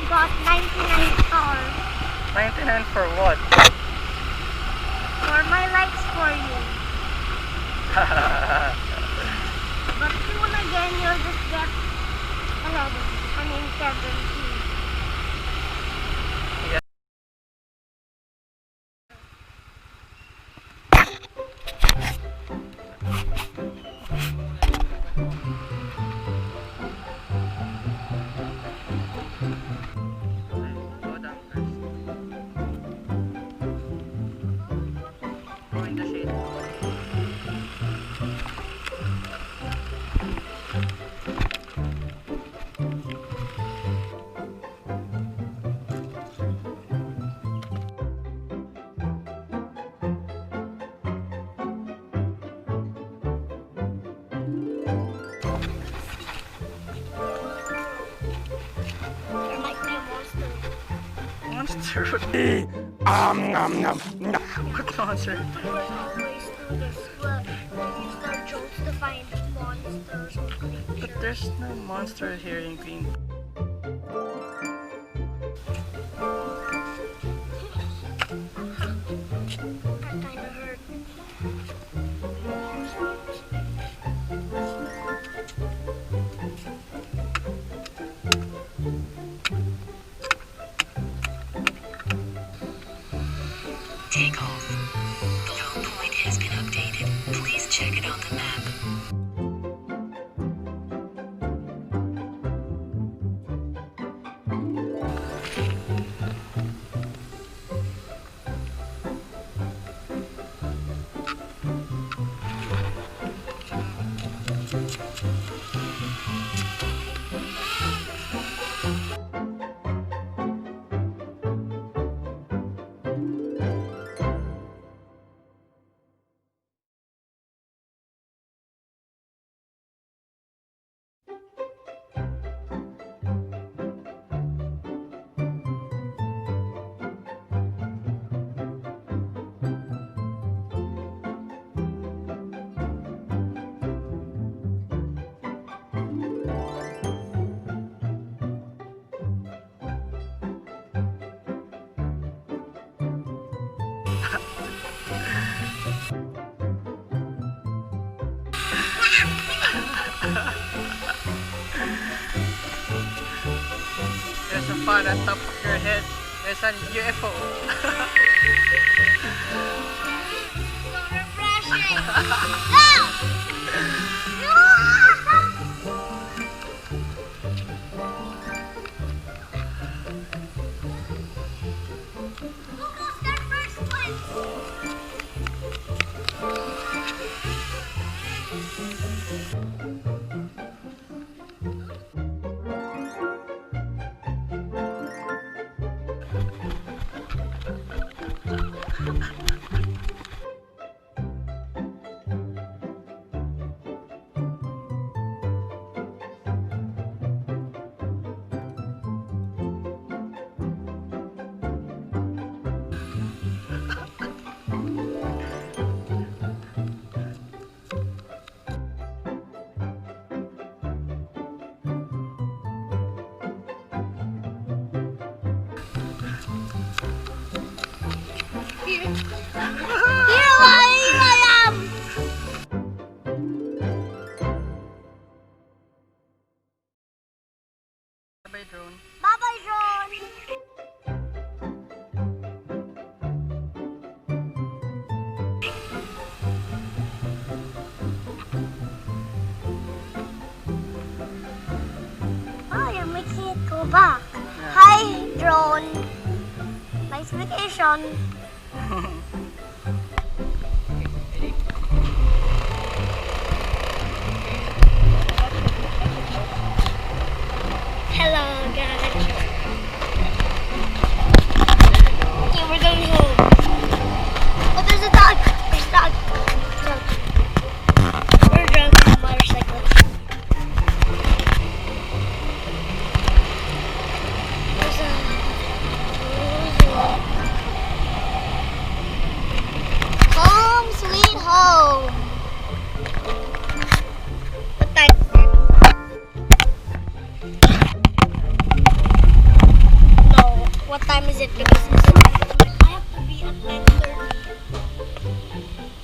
got 99 stars. 99 for what? For my likes for you. But soon again, you'll just get 11. I mean 17. Go down first. Go in the shade. There might be a monster. Monster? What monster? We're always do this. We use our drones to find monsters or creatures. But there's no monster here in Green. That kinda hurt. Take off. The low point has been updated. Please check it on the map. There's a fan on top of your head. There's an UFO. Bye drone. Bye-bye, drone. Oh, you're making it go back. Hi, drone. Nice vacation. Hello, guys. Okay, we're going home. Oh, there's a dog. There's a dog. We're drunk on a motorcycle. There's a... Home sweet home. What time is it? what time is it because I have to be at 10:30.